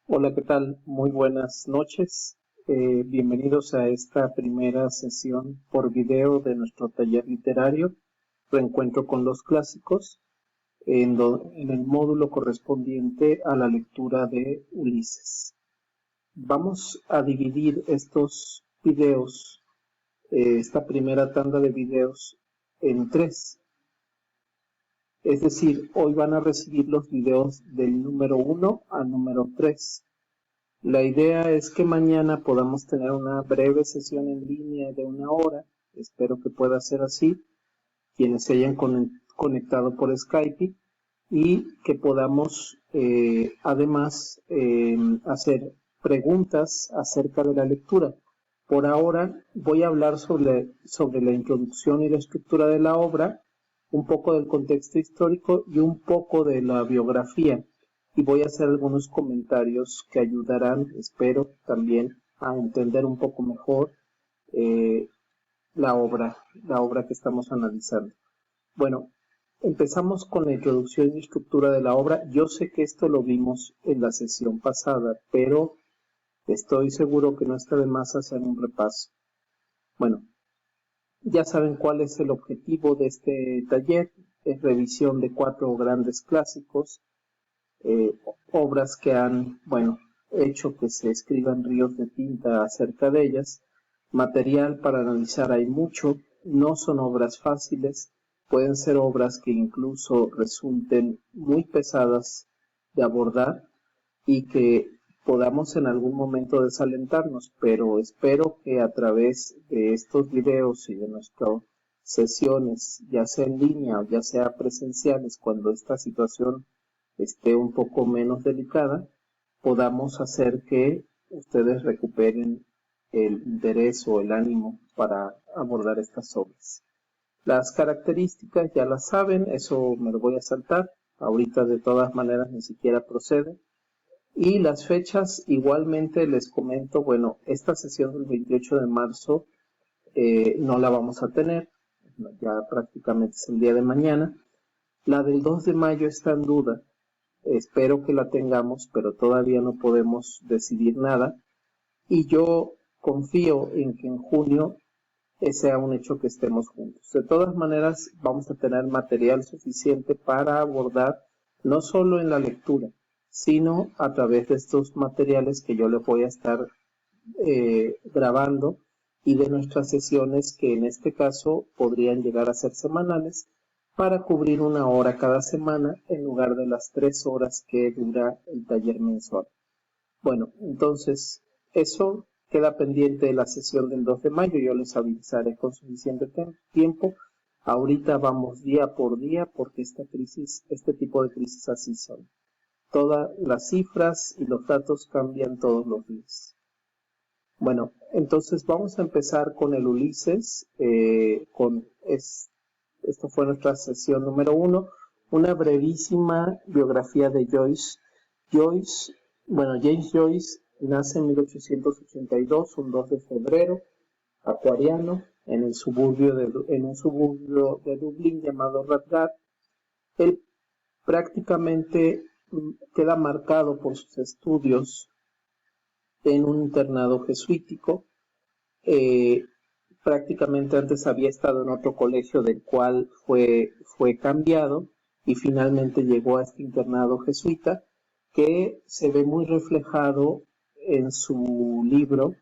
Hola, ¿qué tal? Muy buenas noches. Bienvenidos a esta primera sesión por video de nuestro taller literario, Reencuentro con los Clásicos, en el módulo correspondiente a la lectura de Ulises. Vamos a dividir estos videos, esta primera tanda de videos, en tres. Es decir, hoy van a recibir los videos del número 1 al número 3. La idea es que mañana podamos tener una breve sesión en línea de 1 hora. Espero que pueda ser así, quienes se hayan conectado por Skype, y que podamos además hacer preguntas acerca de la lectura. Por ahora voy a hablar sobre la introducción y la estructura de la obra, un poco del contexto histórico y un poco de la biografía. Y voy a hacer algunos comentarios que ayudarán, espero, también a entender un poco mejor eh, la obra que estamos analizando. Bueno, empezamos con la introducción y estructura de la obra. Yo sé que esto lo vimos en la sesión pasada, pero estoy seguro que no está de más hacer un repaso. Bueno, ya saben cuál es el objetivo de este taller. Es revisión de 4 grandes clásicos, obras que han, hecho que se escriban ríos de tinta acerca de ellas. Material para analizar hay mucho, no son obras fáciles, pueden ser obras que incluso resulten muy pesadas de abordar y que podamos en algún momento desalentarnos, pero espero que a través de estos videos y de nuestras sesiones, ya sea en línea o ya sea presenciales, cuando esta situación esté un poco menos delicada, podamos hacer que ustedes recuperen el interés o el ánimo para abordar estas obras. Las características ya las saben, eso me lo voy a saltar, ahorita de todas maneras ni siquiera procede. Y las fechas igualmente les comento, bueno, esta sesión del 28 de marzo no la vamos a tener, ya prácticamente es el día de mañana. La del 2 de mayo está en duda, espero que la tengamos, pero todavía no podemos decidir nada. Y yo confío en que en junio sea un hecho que estemos juntos. De todas maneras, vamos a tener material suficiente para abordar no solo en la lectura, sino a través de estos materiales que yo les voy a estar grabando y de nuestras sesiones que en este caso podrían llegar a ser semanales para cubrir 1 hora cada semana en lugar de las 3 horas que dura el taller mensual. Bueno, entonces eso queda pendiente de la sesión del 2 de mayo, yo les avisaré con suficiente tiempo. Ahorita vamos día por día porque este tipo de crisis así son. Todas las cifras y los datos cambian todos los días. Bueno, entonces vamos a empezar con el Ulises, esto fue nuestra sesión número 1, una brevísima biografía de Joyce. James Joyce nace en 1882, un 2 de febrero, acuariano, en un suburbio de Dublín llamado Radgar. Él prácticamente queda marcado por sus estudios en un internado jesuítico. Prácticamente antes había estado en otro colegio del cual fue cambiado y finalmente llegó a este internado jesuita que se ve muy reflejado en su libro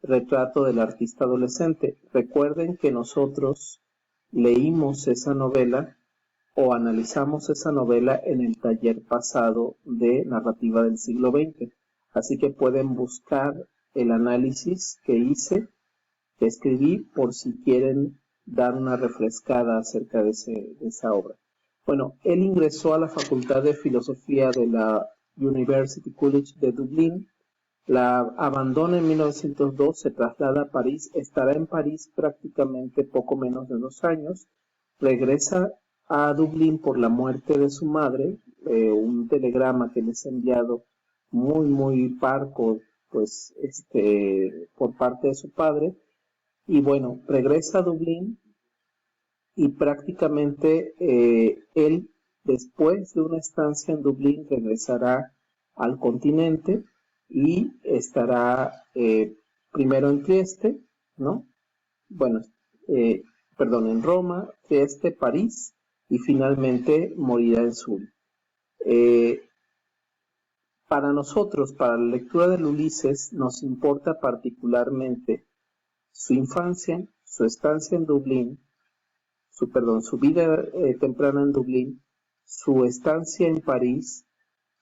Retrato del artista adolescente. Recuerden que nosotros leímos esa novela o analizamos esa novela en el taller pasado de narrativa del siglo XX. Así que pueden buscar el análisis que hice, que escribí, por si quieren dar una refrescada acerca de esa obra. Bueno, él ingresó a la Facultad de Filosofía de la University College de Dublín, la abandona en 1902, se traslada a París, estará en París prácticamente poco menos de 2 años, regresa a Dublín por la muerte de su madre, un telegrama que les he enviado muy parco, pues, por parte de su padre, y bueno, regresa a Dublín y prácticamente él, después de una estancia en Dublín, regresará al continente y estará primero en Trieste, ¿no? Bueno, en Roma, Trieste, París y finalmente morirá en Zurich. Para nosotros, para la lectura del Ulises, nos importa particularmente su infancia, su estancia en Dublín, su vida temprana en Dublín, su estancia en París,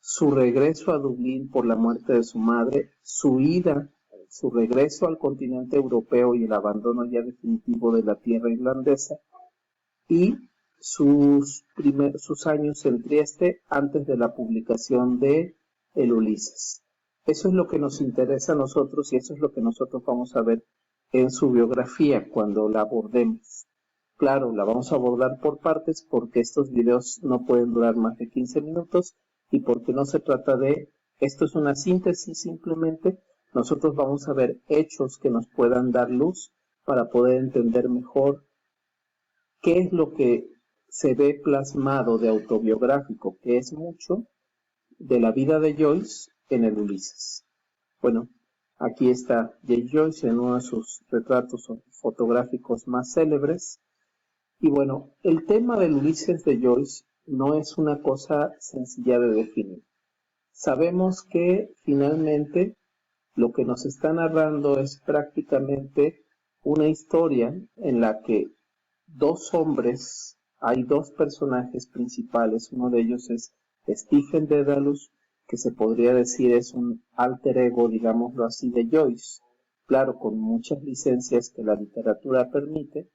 su regreso a Dublín por la muerte de su madre, su regreso al continente europeo y el abandono ya definitivo de la tierra irlandesa, y sus años en Trieste antes de la publicación de El Ulises. Eso es lo que nos interesa a nosotros y eso es lo que nosotros vamos a ver en su biografía cuando la abordemos. Claro, la vamos a abordar por partes porque estos videos no pueden durar más de 15 minutos y porque no se trata esto es una síntesis simplemente. Nosotros vamos a ver hechos que nos puedan dar luz para poder entender mejor qué es lo que se ve plasmado de autobiográfico, que es mucho, de la vida de Joyce en el Ulises. Bueno, aquí está James Joyce en uno de sus retratos fotográficos más célebres. Y bueno, el tema del Ulises de Joyce no es una cosa sencilla de definir. Sabemos que finalmente lo que nos está narrando es prácticamente una historia en la que hay dos personajes principales, uno de ellos es Stephen Dedalus, que se podría decir es un alter ego, digámoslo así, de Joyce, claro, con muchas licencias que la literatura permite,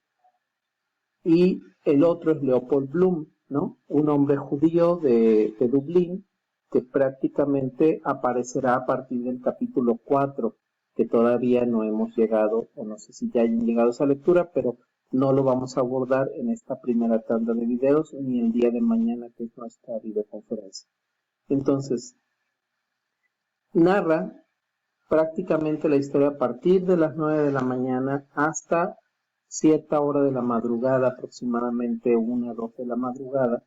y el otro es Leopold Bloom, ¿no? Un hombre judío de Dublín, que prácticamente aparecerá a partir del capítulo 4, que todavía no hemos llegado, o no sé si ya hayan llegado a esa lectura, pero no lo vamos a abordar en esta primera tanda de videos, ni el día de mañana, que es nuestra videoconferencia. Entonces, narra prácticamente la historia a partir de las 9 de la mañana hasta cierta hora de la madrugada, aproximadamente 1 o 2 de la madrugada,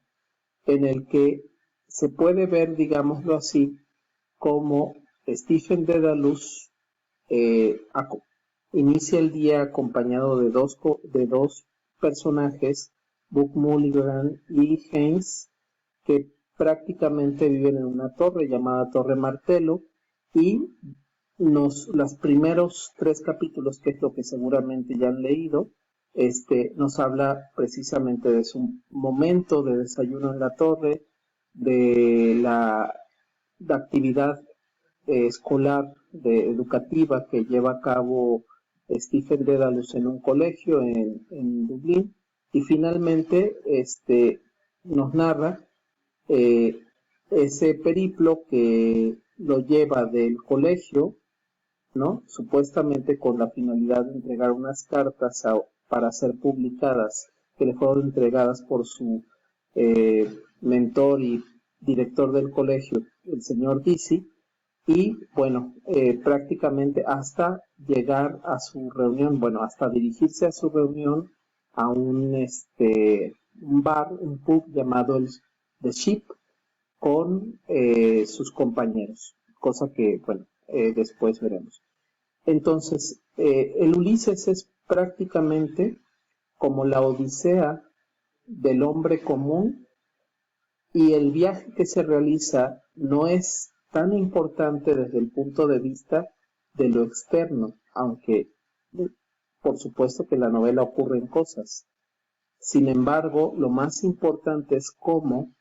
en el que se puede ver, digámoslo así, como Stephen Dedalus inicia el día acompañado de dos personajes, Buck Mulligan y Haynes, que prácticamente viven en una torre llamada Torre Martelo, y los primeros 3 capítulos, que es lo que seguramente ya han leído, nos habla precisamente de su momento de desayuno en la torre, de la actividad escolar, educativa que lleva a cabo Stephen Dedalus en un colegio en Dublín, y finalmente nos narra ese periplo que lo lleva del colegio, ¿no? Supuestamente con la finalidad de entregar unas cartas para ser publicadas, que le fueron entregadas por su mentor y director del colegio, el señor Dizzy, y bueno, prácticamente hasta llegar a su reunión, bueno, hasta dirigirse a su reunión a un bar, un pub llamado The Ship, con sus compañeros, cosa que, bueno, después veremos. Entonces, el Ulises es prácticamente como la odisea del hombre común, y el viaje que se realiza no es tan importante desde el punto de vista de lo externo, aunque por supuesto que en la novela ocurren cosas. Sin embargo, lo más importante es cómo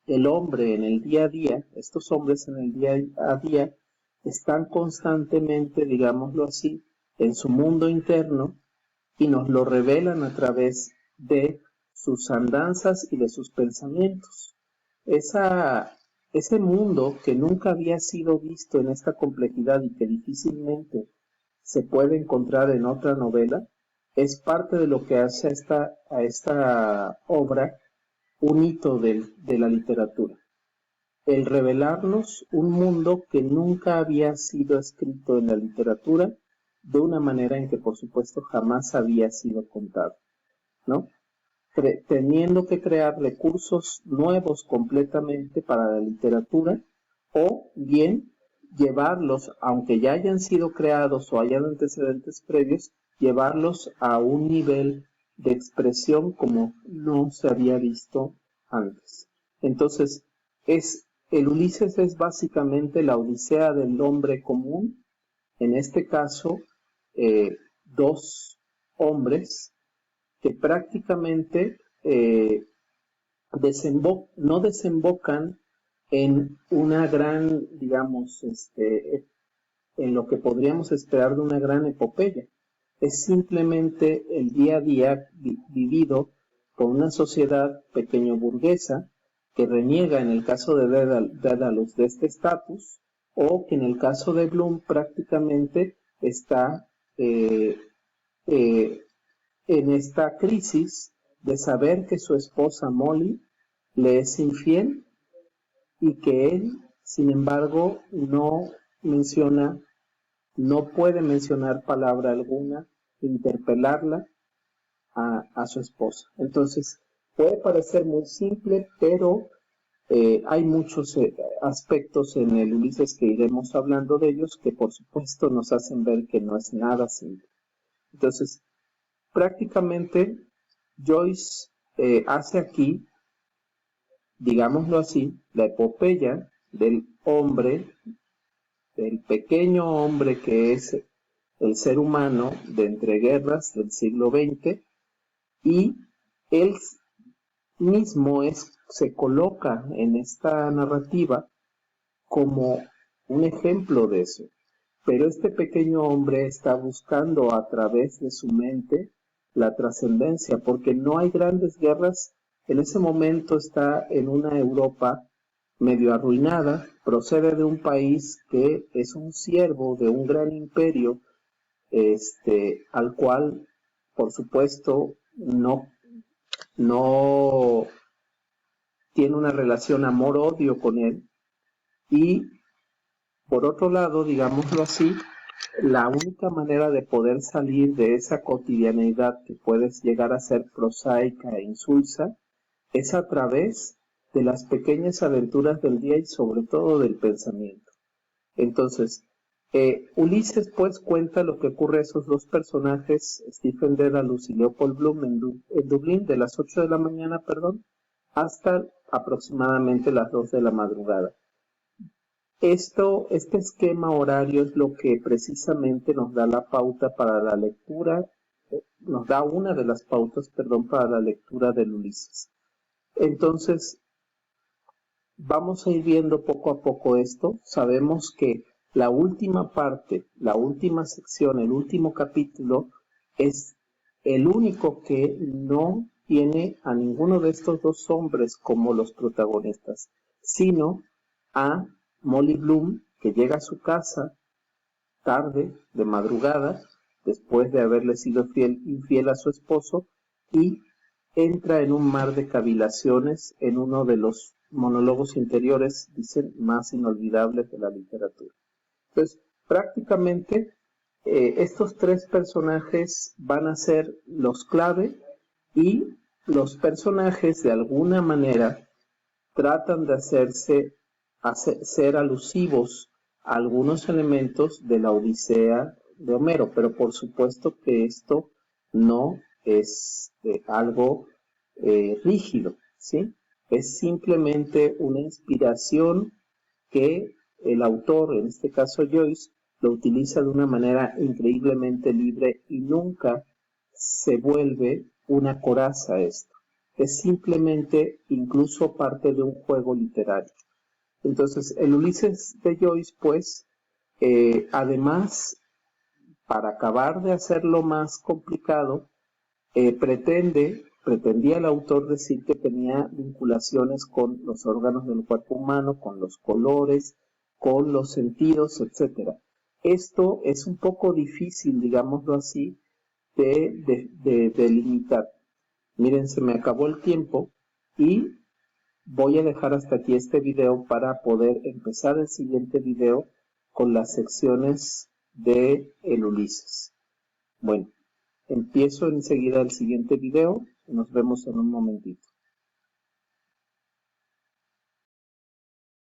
el hombre en el día a día, estos hombres en el día a día, están constantemente, digámoslo así, en su mundo interno, y nos lo revelan a través de sus andanzas y de sus pensamientos. Ese mundo que nunca había sido visto en esta complejidad y que difícilmente se puede encontrar en otra novela, es parte de lo que hace a esta obra un hito de la literatura. El revelarnos un mundo que nunca había sido escrito en la literatura de una manera en que, por supuesto, jamás había sido contado, ¿no? Teniendo que crear recursos nuevos completamente para la literatura, o bien llevarlos, aunque ya hayan sido creados o hayan antecedentes previos, llevarlos a un nivel de expresión como no se había visto antes. Entonces, el Ulises es básicamente la odisea del hombre común, en este caso, dos hombres que prácticamente no desembocan en una gran, digamos, en lo que podríamos esperar de una gran epopeya. Es simplemente el día a día vivido por una sociedad pequeño burguesa que reniega en el caso de Daedalus de este estatus, o que en el caso de Bloom prácticamente está en esta crisis de saber que su esposa Molly le es infiel y que él, sin embargo, no puede mencionar palabra alguna, interpelarla a su esposa. Entonces, puede parecer muy simple, pero hay muchos aspectos en el Ulises que iremos hablando de ellos que por supuesto nos hacen ver que no es nada simple. Entonces, prácticamente Joyce hace aquí, digámoslo así, la epopeya del hombre, del pequeño hombre que es el ser humano de entreguerras del siglo XX, y él mismo se coloca en esta narrativa como un ejemplo de eso. Pero este pequeño hombre está buscando a través de su mente la trascendencia, porque no hay grandes guerras. En ese momento está en una Europa medio arruinada, procede de un país que es un siervo de un gran imperio, al cual, por supuesto, no tiene una relación amor-odio con él. Y por otro lado, digámoslo así, la única manera de poder salir de esa cotidianeidad que puedes llegar a ser prosaica e insulsa es a través de las pequeñas aventuras del día y sobre todo del pensamiento. Entonces, Ulises pues cuenta lo que ocurre a esos dos personajes, Stephen Dedalus y Leopold Bloom en Dublín, de las 8 de la mañana, hasta aproximadamente las 2 de la madrugada. Este esquema horario es lo que precisamente nos da la pauta para la lectura, nos da una de las pautas, para la lectura del Ulises. Entonces, vamos a ir viendo poco a poco esto. Sabemos que la última parte, la última sección, el último capítulo, es el único que no tiene a ninguno de estos dos hombres como los protagonistas, sino a Molly Bloom, que llega a su casa tarde, de madrugada, después de haberle sido infiel a su esposo, y entra en un mar de cavilaciones en uno de los monólogos interiores, dicen, más inolvidables de la literatura. Entonces, prácticamente, estos tres personajes van a ser los clave, y los personajes, de alguna manera, tratan de ser alusivos a algunos elementos de la Odisea de Homero, pero por supuesto que esto no es algo rígido, ¿sí? Es simplemente una inspiración que el autor, en este caso Joyce, lo utiliza de una manera increíblemente libre y nunca se vuelve una coraza esto. Es simplemente incluso parte de un juego literario. Entonces, el Ulises de Joyce, pues, además, para acabar de hacerlo más complicado, pretendía el autor decir que tenía vinculaciones con los órganos del cuerpo humano, con los colores, con los sentidos, etc. Esto es un poco difícil, digámoslo así, de delimitar. Miren, se me acabó el tiempo y voy a dejar hasta aquí este video para poder empezar el siguiente video con las secciones de el Ulises. Bueno, empiezo enseguida el siguiente video. Nos vemos en un momentito.